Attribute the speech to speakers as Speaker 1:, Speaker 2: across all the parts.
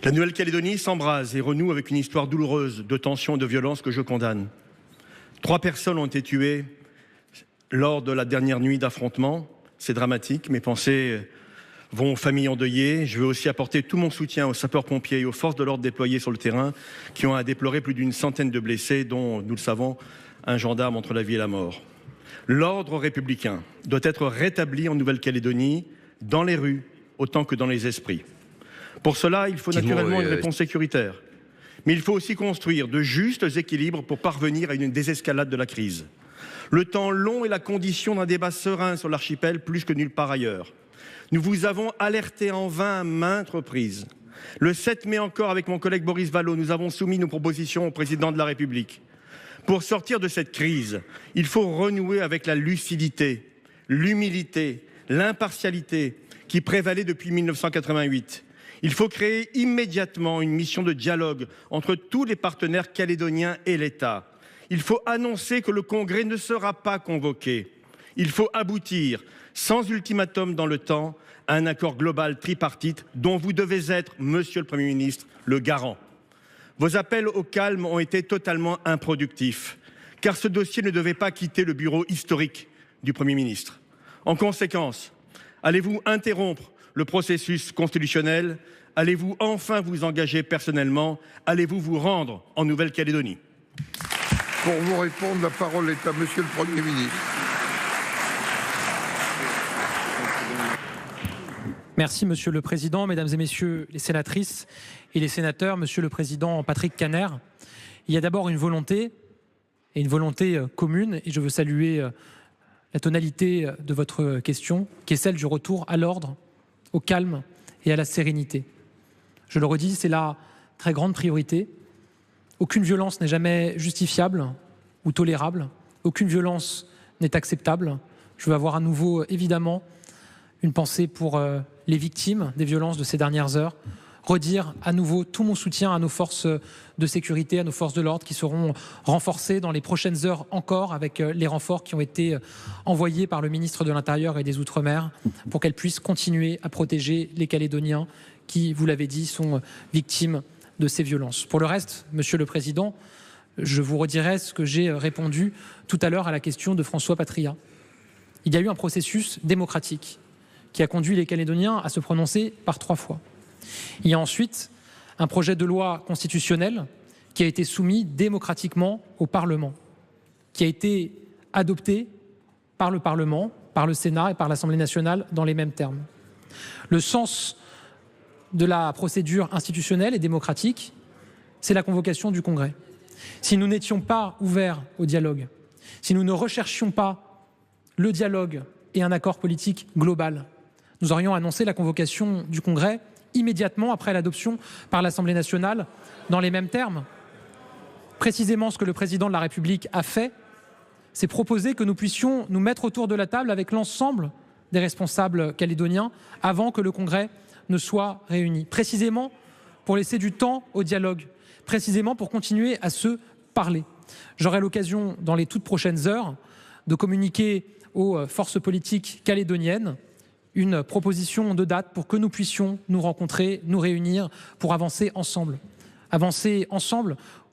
Speaker 1: La Nouvelle-Calédonie s'embrase et renoue avec une histoire douloureuse de tensions et de violences que je condamne. 3 personnes ont été tuées lors de la dernière nuit d'affrontement. C'est dramatique. Mes pensées vont aux familles endeuillées. Je veux aussi apporter tout mon soutien aux sapeurs-pompiers et aux forces de l'ordre déployées sur le terrain qui ont à déplorer plus d'une centaine de blessés, dont, nous le savons, un gendarme entre la vie et la mort. L'ordre républicain doit être rétabli en Nouvelle-Calédonie, dans les rues autant que dans les esprits. Pour cela, il faut naturellement une réponse sécuritaire. Mais il faut aussi construire de justes équilibres pour parvenir à une désescalade de la crise. Le temps long est la condition d'un débat serein sur l'archipel plus que nulle part ailleurs. Nous vous avons alerté en vain à maintes reprises. Le 7 mai encore, avec mon collègue Boris Vallaud, nous avons soumis nos propositions au président de la République. Pour sortir de cette crise, il faut renouer avec la lucidité, l'humilité, l'impartialité qui prévalait depuis 1988. Il faut créer immédiatement une mission de dialogue entre tous les partenaires calédoniens et l'État. Il faut annoncer que le Congrès ne sera pas convoqué. Il faut aboutir, sans ultimatum dans le temps, à un accord global tripartite dont vous devez être, Monsieur le Premier ministre, le garant. Vos appels au calme ont été totalement improductifs, car ce dossier ne devait pas quitter le bureau historique du Premier ministre. En conséquence, allez-vous interrompre le processus constitutionnel? Allez-vous enfin vous engager personnellement? Allez-vous vous rendre en Nouvelle-Calédonie?
Speaker 2: Pour vous répondre, la parole est à Monsieur le Premier ministre.
Speaker 3: Merci Monsieur le Président, Mesdames et Messieurs les sénatrices et les sénateurs, Monsieur le Président Patrick Kanner. Il y a d'abord une volonté commune, et je veux saluer la tonalité de votre question, qui est celle du retour à l'ordre, au calme et à la sérénité. Je le redis, c'est la très grande priorité. Aucune violence n'est jamais justifiable ou tolérable. Aucune violence n'est acceptable. Je veux avoir à nouveau, évidemment, une pensée pour les victimes des violences de ces dernières heures. Redire à nouveau tout mon soutien à nos forces de sécurité, à nos forces de l'ordre qui seront renforcées dans les prochaines heures encore avec les renforts qui ont été envoyés par le ministre de l'Intérieur et des Outre-mer pour qu'elles puissent continuer à protéger les Calédoniens qui, vous l'avez dit, sont victimes de ces violences. Pour le reste, Monsieur le Président, je vous redirai ce que j'ai répondu tout à l'heure à la question de François Patriat. Il y a eu un processus démocratique qui a conduit les Calédoniens à se prononcer par 3 fois. Il y a ensuite un projet de loi constitutionnelle qui a été soumis démocratiquement au Parlement, qui a été adopté par le Parlement, par le Sénat et par l'Assemblée nationale dans les mêmes termes. Le sens de la procédure institutionnelle et démocratique, c'est la convocation du Congrès. Si nous n'étions pas ouverts au dialogue, si nous ne recherchions pas le dialogue et un accord politique global, nous aurions annoncé la convocation du Congrès immédiatement après l'adoption par l'Assemblée nationale dans les mêmes termes. Précisément ce que le président de la République a fait, c'est proposer que nous puissions nous mettre autour de la table avec l'ensemble des responsables calédoniens avant que le Congrès ne soit réuni. Précisément pour laisser du temps au dialogue, précisément pour continuer à se parler. J'aurai l'occasion dans les toutes prochaines heures de communiquer aux forces politiques calédoniennes une proposition de date pour que nous puissions nous rencontrer, nous réunir pour avancer ensemble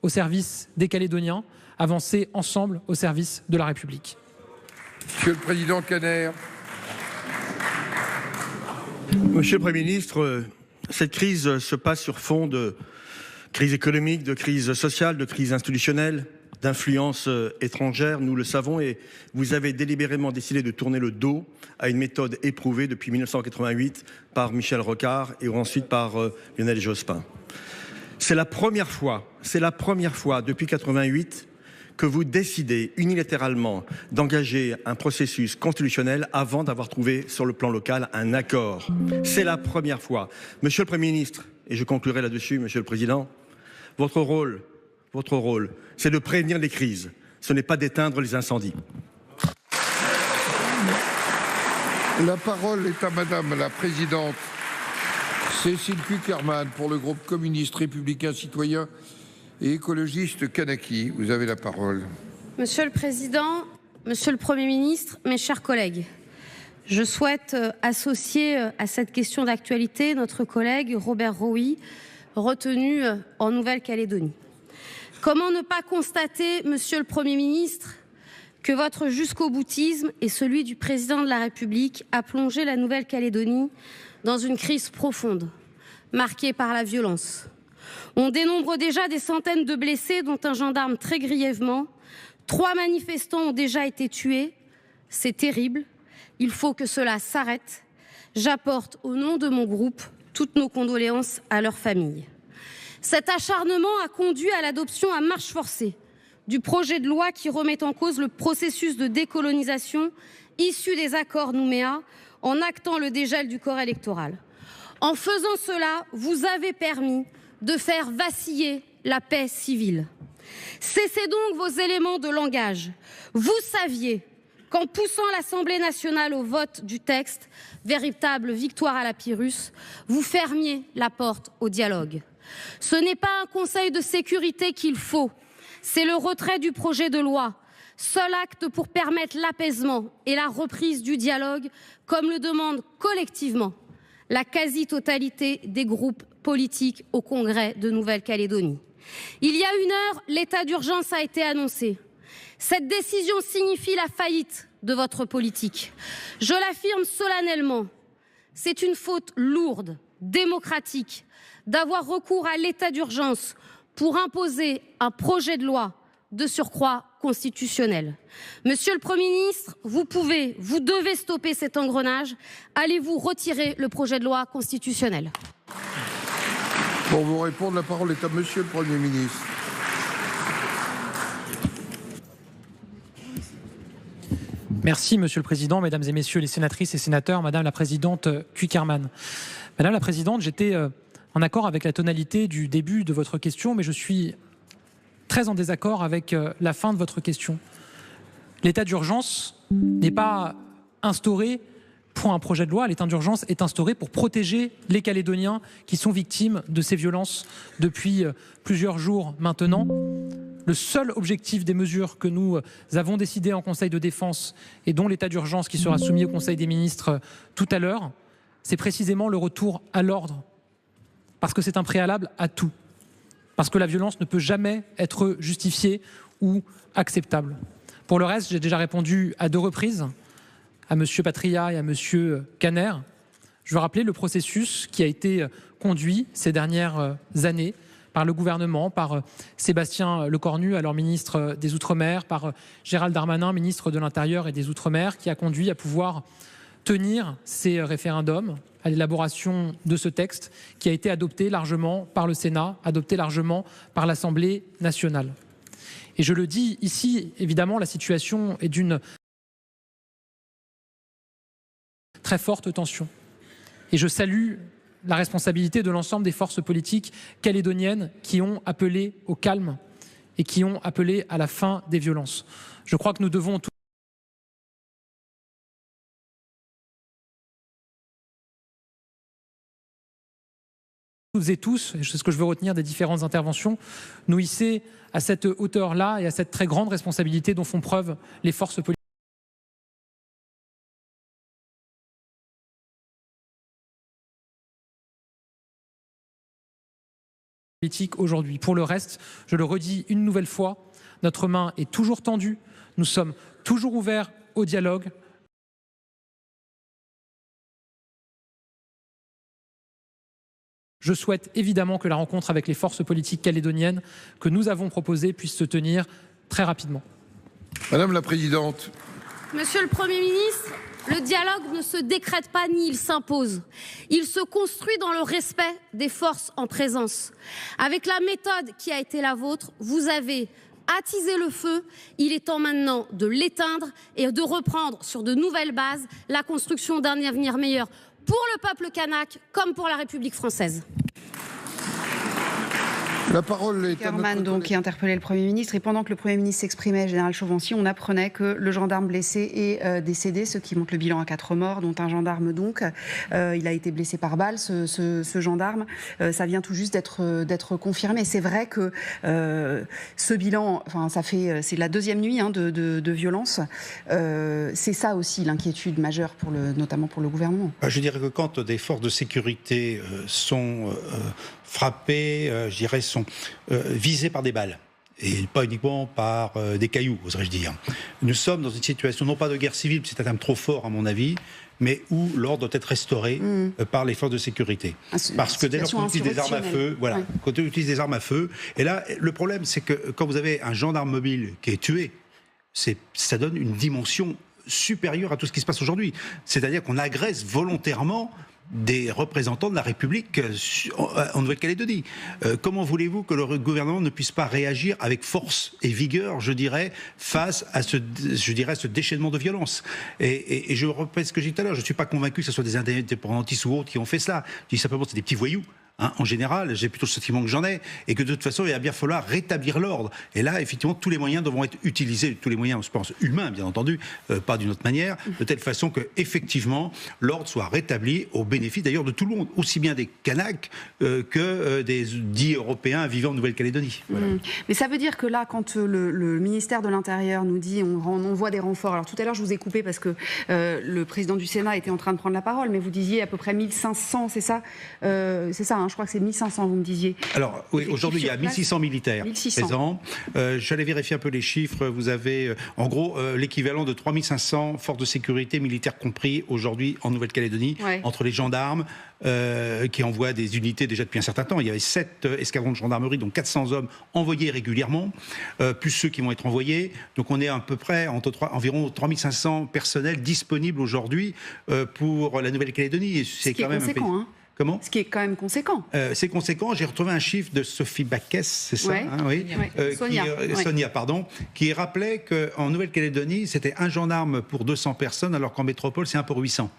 Speaker 3: au service des Calédoniens, avancer ensemble au service de la République.
Speaker 2: Monsieur le Président Kanner.
Speaker 1: Monsieur le Premier ministre, cette crise se passe sur fond de crise économique, de crise sociale, de crise institutionnelle, d'influence étrangère, nous le savons, et vous avez délibérément décidé de tourner le dos à une méthode éprouvée depuis 1988 par Michel Rocard et ensuite par Lionel Jospin. C'est la première fois depuis 1988 que vous décidez unilatéralement d'engager un processus constitutionnel avant d'avoir trouvé sur le plan local un accord. C'est la première fois. Monsieur le Premier ministre, et je conclurai là-dessus, Monsieur le Président, votre rôle, c'est de prévenir les crises. Ce n'est pas d'éteindre les incendies.
Speaker 2: La parole est à Madame la Présidente Cécile Cukierman pour le groupe communiste républicain citoyen et écologiste Kanaki. Vous avez la parole.
Speaker 4: Monsieur le Président, Monsieur le Premier ministre, mes chers collègues, je souhaite associer à cette question d'actualité notre collègue Robert Rowie, retenus en Nouvelle-Calédonie. Comment ne pas constater, Monsieur le Premier ministre, que votre jusqu'au-boutisme et celui du Président de la République a plongé la Nouvelle-Calédonie dans une crise profonde, marquée par la violence. On dénombre déjà des centaines de blessés, dont un gendarme très grièvement. 3 manifestants ont déjà été tués. C'est terrible. Il faut que cela s'arrête. J'apporte au nom de mon groupe toutes nos condoléances à leurs familles. Cet acharnement a conduit à l'adoption à marche forcée du projet de loi qui remet en cause le processus de décolonisation issu des accords Nouméa en actant le dégel du corps électoral. En faisant cela, vous avez permis de faire vaciller la paix civile. Cessez donc vos éléments de langage. Vous saviez qu'en poussant l'Assemblée nationale au vote du texte, véritable victoire à la Pyrrhus, vous fermiez la porte au dialogue. Ce n'est pas un Conseil de sécurité qu'il faut, c'est le retrait du projet de loi, seul acte pour permettre l'apaisement et la reprise du dialogue, comme le demande collectivement la quasi-totalité des groupes politiques au Congrès de Nouvelle-Calédonie. Il y a 1 heure, l'état d'urgence a été annoncé. Cette décision signifie la faillite de votre politique. Je l'affirme solennellement, c'est une faute lourde, démocratique, d'avoir recours à l'état d'urgence pour imposer un projet de loi de surcroît constitutionnel. Monsieur le Premier ministre, vous devez stopper cet engrenage. Allez-vous retirer le projet de loi constitutionnel?
Speaker 2: Pour vous répondre, la parole est à Monsieur le Premier ministre.
Speaker 3: Merci, Monsieur le Président, Mesdames et Messieurs les sénatrices et sénateurs, Madame la Présidente Cukierman. Madame la Présidente, j'étais en accord avec la tonalité du début de votre question, mais je suis très en désaccord avec la fin de votre question. L'état d'urgence n'est pas instauré pour un projet de loi, l'état d'urgence est instauré pour protéger les Calédoniens qui sont victimes de ces violences depuis plusieurs jours maintenant. Le seul objectif des mesures que nous avons décidées en Conseil de défense et dont l'état d'urgence qui sera soumis au Conseil des ministres tout à l'heure, c'est précisément le retour à l'ordre, parce que c'est un préalable à tout, parce que la violence ne peut jamais être justifiée ou acceptable. Pour le reste, j'ai déjà répondu à 2 reprises à M. Patriat et à M. Caner. Je veux rappeler le processus qui a été conduit ces dernières années par le gouvernement, par Sébastien Lecornu, alors ministre des Outre-mer, par Gérald Darmanin, ministre de l'Intérieur et des Outre-mer, qui a conduit à pouvoir tenir ces référendums, à l'élaboration de ce texte qui a été adopté largement par le Sénat, adopté largement par l'Assemblée nationale. Et je le dis ici, évidemment, la situation est d'une très forte tension. Et je salue la responsabilité de l'ensemble des forces politiques calédoniennes qui ont appelé au calme et qui ont appelé à la fin des violences. Je crois que nous devons toutes et tous, et c'est ce que je veux retenir des différentes interventions, nous hisser à cette hauteur-là et à cette très grande responsabilité dont font preuve les forces politiques aujourd'hui. Pour le reste, je le redis une nouvelle fois, notre main est toujours tendue, nous sommes toujours ouverts au dialogue. Je souhaite évidemment que la rencontre avec les forces politiques calédoniennes que nous avons proposée puisse se tenir très rapidement.
Speaker 2: Madame la Présidente.
Speaker 4: Monsieur le Premier ministre, le dialogue ne se décrète pas ni il s'impose. Il se construit dans le respect des forces en présence. Avec la méthode qui a été la vôtre, vous avez attisé le feu. Il est temps maintenant de l'éteindre et de reprendre sur de nouvelles bases la construction d'un avenir meilleur pour le peuple kanak comme pour la République française.
Speaker 2: La parole est à
Speaker 5: Cukierman, donc, qui interpellait le Premier ministre. Et pendant que le Premier ministre s'exprimait, général Chauvency, on apprenait que le gendarme blessé est décédé, ce qui monte le bilan à 4 morts, dont un gendarme donc. Il a été blessé par balle, ce gendarme. Ça vient tout juste d'être confirmé. C'est vrai que ce bilan, enfin, c'est la 2e nuit de violence. C'est ça aussi l'inquiétude majeure, notamment pour le gouvernement.
Speaker 6: Je dirais que quand des forces de sécurité sont frappés, je dirais, sont visés par des balles. Et pas uniquement par des cailloux, oserais-je dire. Nous sommes dans une situation, non pas de guerre civile, c'est un terme trop fort à mon avis, mais où l'ordre doit être restauré par les forces de sécurité. Parce que dès lors qu'on utilise des armes à feu, quand on utilise des armes à feu, et là, le problème, c'est que quand vous avez un gendarme mobile qui est tué, ça donne une dimension supérieure à tout ce qui se passe aujourd'hui. C'est-à-dire qu'on agresse volontairement des représentants de la République en Nouvelle-Calédonie. Comment voulez-vous que le gouvernement ne puisse pas réagir avec force et vigueur, je dirais, face à ce déchaînement de violence? Et je répète ce que j'ai dit tout à l'heure, je ne suis pas convaincu que ce soit des indépendantistes ou autres qui ont fait cela. Je dis simplement que c'est des petits voyous. En général, j'ai plutôt le sentiment que j'en ai, et que de toute façon, il va bien falloir rétablir l'ordre. Et là, effectivement, tous les moyens devront être utilisés, tous les moyens, je pense, humains, bien entendu, pas d'une autre manière, de telle façon que, effectivement, l'ordre soit rétabli au bénéfice d'ailleurs de tout le monde, aussi bien des Kanaks que des dits Européens vivant en Nouvelle-Calédonie. Voilà.
Speaker 5: Mais ça veut dire que là, quand le ministère de l'Intérieur nous dit on envoie des renforts, alors tout à l'heure je vous ai coupé parce que le président du Sénat était en train de prendre la parole, mais vous disiez à peu près 1500, c'est ça je crois que c'est 1500, vous me disiez.
Speaker 6: Alors, oui, aujourd'hui, il y a 1600 militaires présents. J'allais vérifier un peu les chiffres. Vous avez, en gros, l'équivalent de 3500 forces de sécurité, militaires compris, aujourd'hui en Nouvelle-Calédonie, entre les gendarmes, qui envoient des unités déjà depuis un certain temps. Il y avait 7 escadrons de gendarmerie, donc 400 hommes envoyés régulièrement, plus ceux qui vont être envoyés. Donc, on est à peu près environ 3500 personnels disponibles aujourd'hui pour la Nouvelle-Calédonie.
Speaker 5: C'est quand même conséquent, hein.
Speaker 6: Comment ?
Speaker 5: Ce qui est quand même conséquent.
Speaker 6: C'est conséquent. J'ai retrouvé un chiffre de Sophie Baquès, c'est ça, oui. Sonia, pardon, qui rappelait qu'en Nouvelle-Calédonie, c'était un gendarme pour 200 personnes, alors qu'en métropole, c'est un pour 800.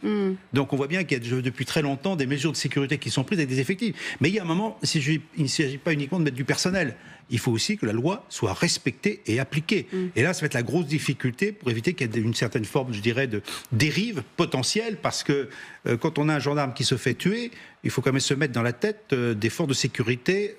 Speaker 6: Donc on voit bien qu'il y a depuis très longtemps des mesures de sécurité qui sont prises avec des effectifs. Mais il y a un moment, il ne s'agit pas uniquement de mettre du personnel. Il faut aussi que la loi soit respectée et appliquée. Et là, ça va être la grosse difficulté pour éviter qu'il y ait une certaine forme, je dirais, de dérive potentielle, parce que quand on a un gendarme qui se fait tuer, il faut quand même se mettre dans la tête des forces de sécurité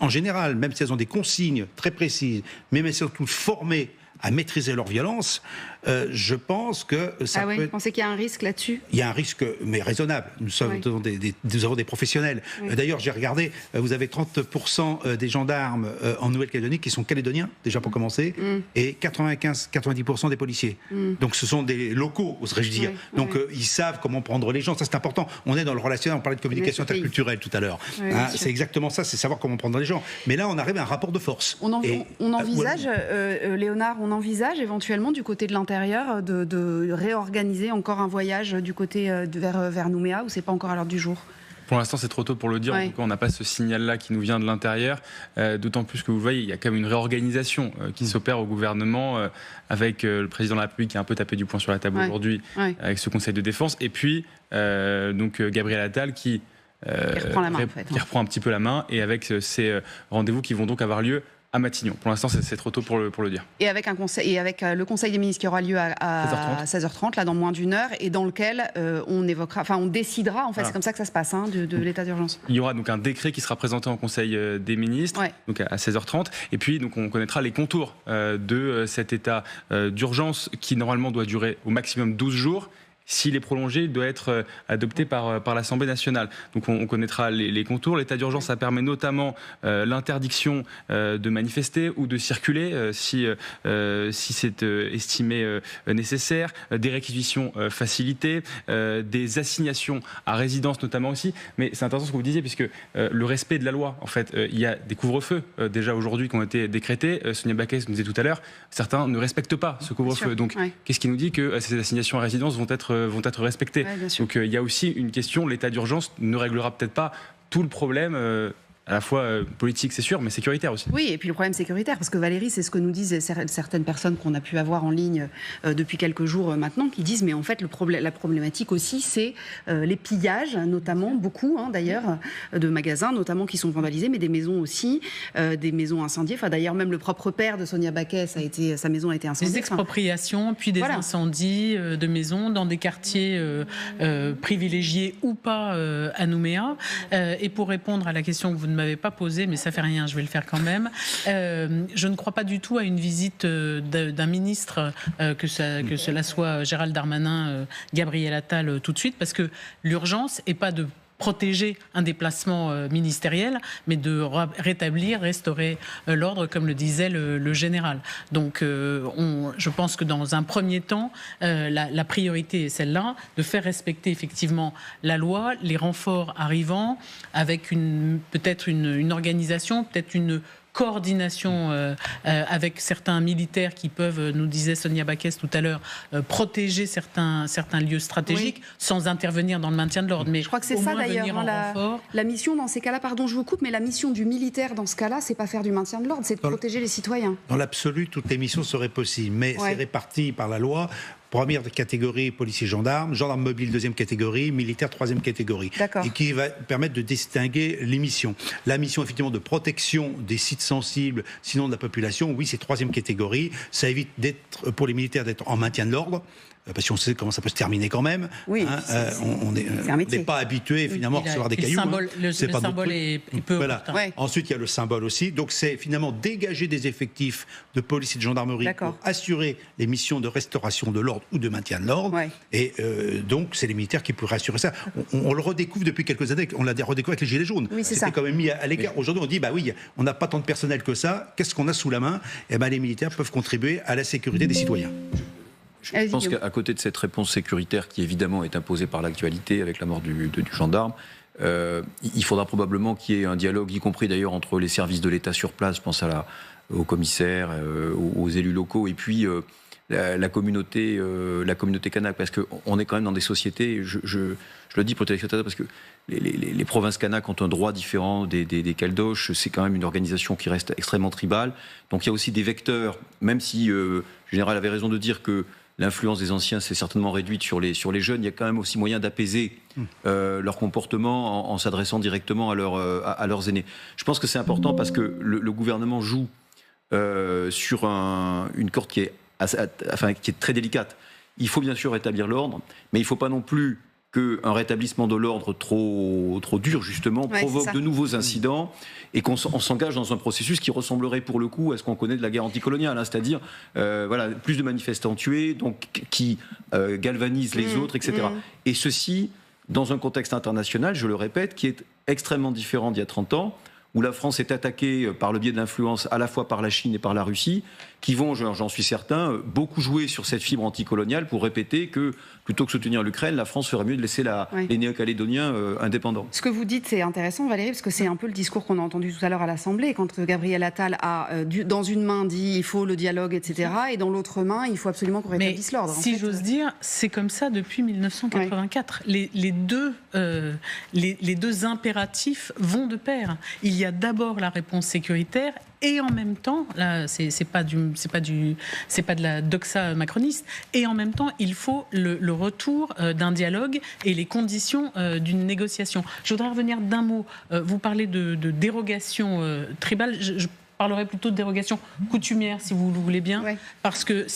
Speaker 6: en général, même si elles ont des consignes très précises, mais même surtout formées à maîtriser leur violence, je pense que ça peut être...
Speaker 5: Vous pensez qu'il y a un risque là-dessus ?
Speaker 6: Il y a un risque, mais raisonnable. Nous avons des professionnels. D'ailleurs, j'ai regardé, vous avez 30% des gendarmes en Nouvelle-Calédonie qui sont calédoniens, déjà pour commencer, et 95-90% des policiers. Donc ce sont des locaux, oserais-je dire. Donc ils savent comment prendre les gens, ça c'est important. On est dans le relationnel, on parlait de communication interculturelle tout à l'heure. C'est exactement ça, c'est savoir comment prendre les gens. Mais là, on arrive à un rapport de force.
Speaker 5: On envisage, Léonard, on envisage éventuellement du côté de l'intérieur de réorganiser encore un voyage du côté vers Nouméa, ou c'est pas encore à l'heure du jour ?
Speaker 7: Pour l'instant, c'est trop tôt pour le dire. En tout cas, on n'a pas ce signal-là qui nous vient de l'intérieur. D'autant plus que vous voyez, il y a quand même une réorganisation qui s'opère au gouvernement avec le président de la République qui a un peu tapé du poing sur la table aujourd'hui avec ce Conseil de défense. Et puis, Gabriel Attal qui reprend la main, qui reprend un petit peu la main, et avec ces rendez-vous qui vont donc avoir lieu à Matignon. Pour l'instant, c'est trop tôt pour le dire.
Speaker 5: Et avec le Conseil des ministres qui aura lieu à 16h30, là, dans moins d'une heure, et dans lequel on décidera, en fait, c'est comme ça que ça se passe, de l'état d'urgence.
Speaker 7: Il y aura donc un décret qui sera présenté en Conseil des ministres, donc à 16h30, et puis donc on connaîtra les contours de cet état d'urgence qui normalement doit durer au maximum 12 jours. S'il est prolongé, il doit être adopté par l'Assemblée nationale. Donc on connaîtra les contours. L'état d'urgence, ça permet notamment l'interdiction de manifester ou de circuler si c'est estimé nécessaire, des réquisitions facilitées, des assignations à résidence notamment aussi. Mais c'est intéressant ce que vous disiez, puisque le respect de la loi, en fait, il y a des couvre-feux déjà aujourd'hui qui ont été décrétés. Sonia Baquès nous disait tout à l'heure, certains ne respectent pas ce couvre-feu. Donc qu'est-ce qui nous dit que ces assignations à résidence vont être respectés. Donc il y a aussi une question, l'état d'urgence ne réglera peut-être pas tout le problème, à la fois politique, c'est sûr, mais sécuritaire aussi.
Speaker 5: Oui, et puis le problème sécuritaire, parce que Valérie, c'est ce que nous disent certaines personnes qu'on a pu avoir en ligne depuis quelques jours maintenant, qui disent, mais en fait, la problématique aussi, c'est les pillages, notamment, beaucoup d'ailleurs, de magasins, notamment qui sont vandalisés, mais des maisons aussi, des maisons incendiées. Enfin, d'ailleurs, même le propre père de Sonia Baquès, sa maison a été incendiée.
Speaker 8: Des expropriations, puis des incendies de maisons dans des quartiers privilégiés ou pas à Nouméa. Et pour répondre à la question que vous ne m'avez pas posé, mais ça fait rien, je vais le faire quand même. Je ne crois pas du tout à une visite d'un ministre, que cela soit Gérald Darmanin, Gabriel Attal, tout de suite, parce que l'urgence n'est pas de protéger un déplacement ministériel, mais de rétablir, restaurer l'ordre, comme le disait le général. Donc je pense que dans un premier temps, la priorité est celle-là, de faire respecter effectivement la loi, les renforts arrivant, avec peut-être une organisation, peut-être une coordination avec certains militaires qui peuvent, nous disait Sonia Backès tout à l'heure, protéger certains lieux stratégiques sans intervenir dans le maintien de l'ordre. Mais
Speaker 5: je crois que c'est ça d'ailleurs, la mission dans ces cas-là, pardon je vous coupe, mais la mission du militaire dans ce cas-là, c'est pas faire du maintien de l'ordre, c'est de protéger les citoyens.
Speaker 6: Dans l'absolu, toutes les missions seraient possibles, mais c'est réparti par la loi. Première catégorie, policiers gendarmes, gendarmes mobiles deuxième catégorie, militaires troisième catégorie. Et qui va permettre de distinguer les missions. La mission effectivement de protection des sites sensibles, sinon de la population, oui c'est troisième catégorie. Ça évite pour les militaires d'être en maintien de l'ordre. Parce qu'on sait comment ça peut se terminer quand même.
Speaker 5: Oui,
Speaker 6: on n'est pas habitué finalement à recevoir des cailloux.
Speaker 8: Le symbole est peu important.
Speaker 6: Ensuite, il y a le symbole aussi. Donc, c'est finalement dégager des effectifs de police et de gendarmerie pour assurer les missions de restauration de l'ordre ou de maintien de l'ordre. Et donc, c'est les militaires qui pourraient assurer ça. On le redécouvre depuis quelques années. On l'a redécouvert avec les Gilets jaunes. C'était quand même mis à l'écart. Aujourd'hui, on dit, bah oui, on n'a pas tant de personnel que ça. Qu'est-ce qu'on a sous la main ? Eh ben, les militaires peuvent contribuer à la sécurité des citoyens.
Speaker 9: Je pense qu'à côté de cette réponse sécuritaire qui évidemment est imposée par l'actualité avec la mort du gendarme, il faudra probablement qu'il y ait un dialogue, y compris d'ailleurs entre les services de l'État sur place, je pense aux commissaires, aux élus locaux, et puis la communauté kanak, parce qu'on est quand même dans des sociétés, je le dis pour les téléspectateurs, parce que les provinces kanak ont un droit différent des Caldoches, c'est quand même une organisation qui reste extrêmement tribale, donc il y a aussi des vecteurs, même si le général avait raison de dire que l'influence des anciens s'est certainement réduite sur les jeunes. Il y a quand même aussi moyen d'apaiser leur comportement en s'adressant directement à leurs aînés. Je pense que c'est important parce que le gouvernement joue sur une corde qui est très délicate. Il faut bien sûr rétablir l'ordre, mais il ne faut pas non plus qu'un rétablissement de l'ordre trop dur, justement, provoque de nouveaux incidents et qu'on s'engage dans un processus qui ressemblerait pour le coup à ce qu'on connaît de la guerre anticoloniale, hein, c'est-à-dire plus de manifestants tués, donc qui galvanisent les autres, etc. Et ceci, dans un contexte international, je le répète, qui est extrêmement différent d'il y a 30 ans, où la France est attaquée par le biais de l'influence à la fois par la Chine et par la Russie, qui vont, j'en suis certain, beaucoup jouer sur cette fibre anticoloniale pour répéter que, plutôt que soutenir l'Ukraine, la France ferait mieux de laisser les Néo-Calédoniens indépendants.
Speaker 5: Ce que vous dites, c'est intéressant, Valérie, parce que c'est un peu le discours qu'on a entendu tout à l'heure à l'Assemblée, quand Gabriel Attal a, dans une main, dit il faut le dialogue, etc., et dans l'autre main, il faut absolument qu'on rétablisse l'ordre.
Speaker 8: Si j'ose dire, c'est comme ça depuis 1984. Les deux impératifs vont de pair. Il y a d'abord la réponse sécuritaire, et en même temps, là, c'est pas de la doxa macroniste. Et en même temps, il faut le retour d'un dialogue et les conditions d'une négociation. Je voudrais revenir d'un mot. Vous parlez de dérogation tribale. Je parlerai plutôt de dérogation coutumière, si vous le voulez bien, parce que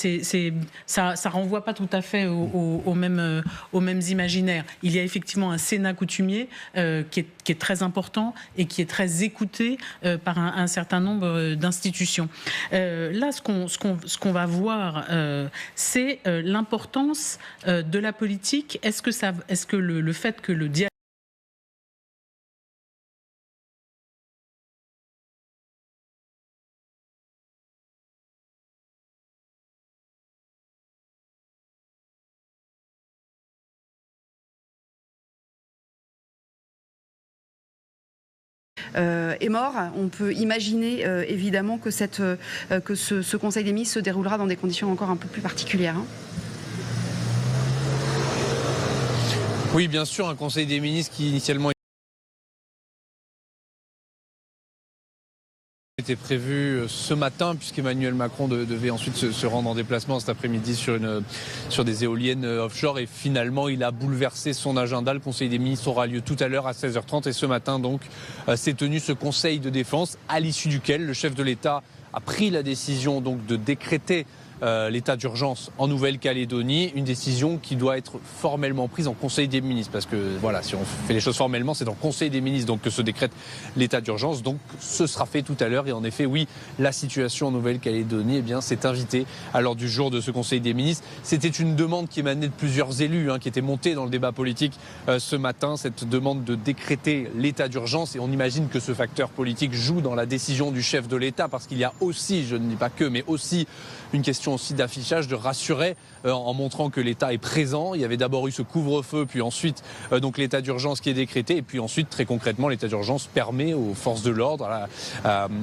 Speaker 8: ça renvoie pas tout à fait aux mêmes imaginaires. Il y a effectivement un Sénat coutumier qui est très important et qui est très écouté par un certain nombre d'institutions. Là, ce qu'on va voir, c'est l'importance de la politique. Est-ce que le fait que le dialogue
Speaker 5: est mort. On peut imaginer évidemment que ce Conseil des ministres se déroulera dans des conditions encore un peu plus particulières.
Speaker 10: Oui, bien sûr, un Conseil des ministres qui initialement était prévu ce matin, puisqu'Emmanuel Macron devait ensuite se rendre en déplacement cet après-midi sur des éoliennes offshore, et finalement il a bouleversé son agenda. Le Conseil des ministres aura lieu tout à l'heure à 16h30, et ce matin donc s'est tenu ce Conseil de défense, à l'issue duquel le chef de l'État a pris la décision donc de décréter l'état d'urgence en Nouvelle-Calédonie, une décision qui doit être formellement prise en Conseil des ministres. Parce que voilà, si on fait les choses formellement, c'est dans le Conseil des ministres donc, que se décrète l'état d'urgence. Donc ce sera fait tout à l'heure. Et en effet, oui, la situation en Nouvelle-Calédonie s'est invitée à l'ordre du jour de ce Conseil des ministres. C'était une demande qui émanait de plusieurs élus, qui était montée dans le débat politique ce matin, cette demande de décréter l'état d'urgence. Et on imagine que ce facteur politique joue dans la décision du chef de l'État, parce qu'il y a aussi, je ne dis pas que, mais aussi une question aussi d'affichage, de rassurer en montrant que l'État est présent. Il y avait d'abord eu ce couvre-feu, puis ensuite donc l'état d'urgence qui est décrété, et puis ensuite très concrètement l'état d'urgence permet aux forces de l'ordre,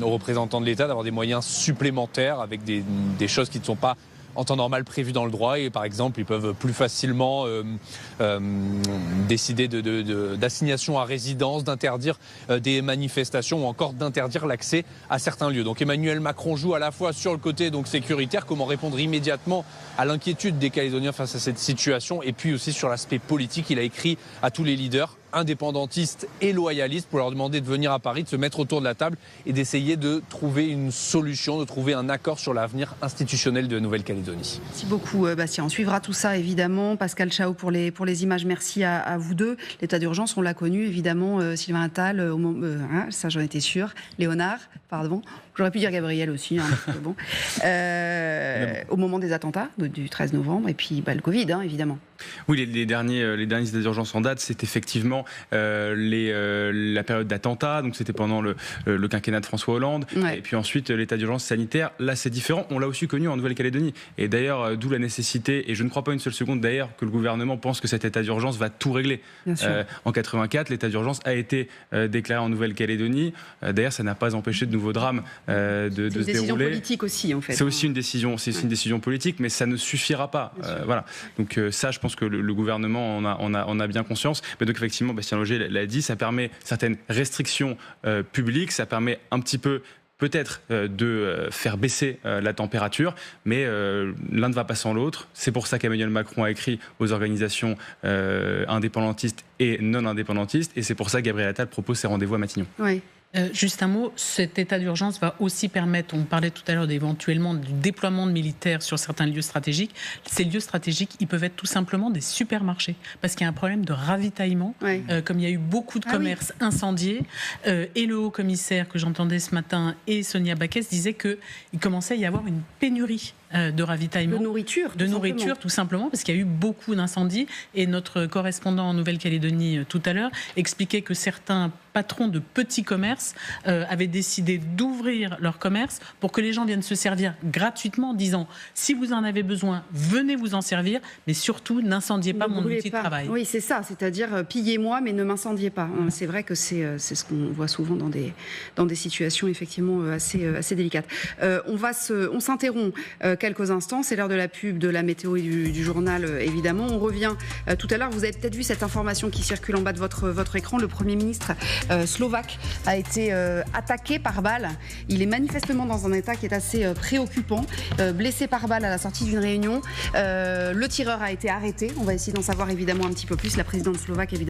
Speaker 10: aux représentants de l'État d'avoir des moyens supplémentaires avec des choses qui ne sont pas en temps normal prévues dans le droit, et par exemple ils peuvent plus facilement décider d'assignation à résidence, d'interdire des manifestations ou encore d'interdire l'accès à certains lieux. Donc Emmanuel Macron joue à la fois sur le côté donc sécuritaire, comment répondre immédiatement à l'inquiétude des Calédoniens face à cette situation, et puis aussi sur l'aspect politique. Il a écrit à tous les leaders indépendantistes et loyalistes pour leur demander de venir à Paris, de se mettre autour de la table et d'essayer de trouver une solution, de trouver un accord sur l'avenir institutionnel de Nouvelle-Calédonie.
Speaker 5: Merci beaucoup Bastien. On suivra tout ça évidemment. Pascal Chao pour les images. Merci à vous deux. L'état d'urgence, on l'a connu évidemment. Sylvain Attal, ça j'en étais sûre. Léonard, pardon. J'aurais pu dire Gabriel aussi, bon. Au moment des attentats du 13 novembre, et puis le Covid, évidemment.
Speaker 7: Oui, les derniers états d'urgence en date, c'est effectivement la période d'attentats, donc c'était pendant le quinquennat de François Hollande, et puis ensuite l'état d'urgence sanitaire. Là, c'est différent. On l'a aussi connu en Nouvelle-Calédonie. Et d'ailleurs, d'où la nécessité, et je ne crois pas une seule seconde d'ailleurs, que le gouvernement pense que cet état d'urgence va tout régler. En 84, l'état d'urgence a été déclaré en Nouvelle-Calédonie. D'ailleurs, ça n'a pas empêché de nouveaux drames de se dérouler. C'est une
Speaker 5: décision politique aussi, en fait.
Speaker 7: C'est aussi une décision politique, mais ça ne suffira pas. Voilà. Donc ça, je pense que le gouvernement en a bien conscience. Mais donc effectivement, Bastien Loger l'a dit, ça permet certaines restrictions publiques, ça permet un petit peu peut-être de faire baisser la température, mais l'un ne va pas sans l'autre. C'est pour ça qu'Emmanuel Macron a écrit aux organisations indépendantistes et non indépendantistes, et c'est pour ça que Gabriel Attal propose ces rendez-vous à Matignon.
Speaker 5: Oui.
Speaker 8: Juste un mot, cet état d'urgence va aussi permettre, on parlait tout à l'heure d'éventuellement du déploiement de militaires sur certains lieux stratégiques. Ces lieux stratégiques, ils peuvent être tout simplement des supermarchés, parce qu'il y a un problème de ravitaillement, comme il y a eu beaucoup de commerces incendiés, et le haut commissaire que j'entendais ce matin et Sonia Backès disaient qu'il commençait à y avoir une pénurie de ravitaillement. De nourriture, tout simplement, parce qu'il y a eu beaucoup d'incendies. Et notre correspondant en Nouvelle-Calédonie tout à l'heure expliquait que certains patrons de petits commerces avaient décidé d'ouvrir leur commerce pour que les gens viennent se servir gratuitement, en disant si vous en avez besoin, venez vous en servir, mais surtout n'incendiez pas mon outil de travail.
Speaker 5: Oui, c'est ça, c'est-à-dire pillez-moi, mais ne m'incendiez pas. C'est vrai que c'est ce qu'on voit souvent dans des situations effectivement assez délicates. On s'interrompt quelques instants, c'est l'heure de la pub, de la météo et du journal évidemment. On revient tout à l'heure. Vous avez peut-être vu cette information qui circule en bas de votre écran. Le Premier ministre slovaque a été attaqué par balle. Il est manifestement dans un état qui est assez préoccupant, blessé par balle à la sortie d'une réunion. Le tireur a été arrêté. On va essayer d'en savoir évidemment un petit peu plus. La présidente slovaque évidemment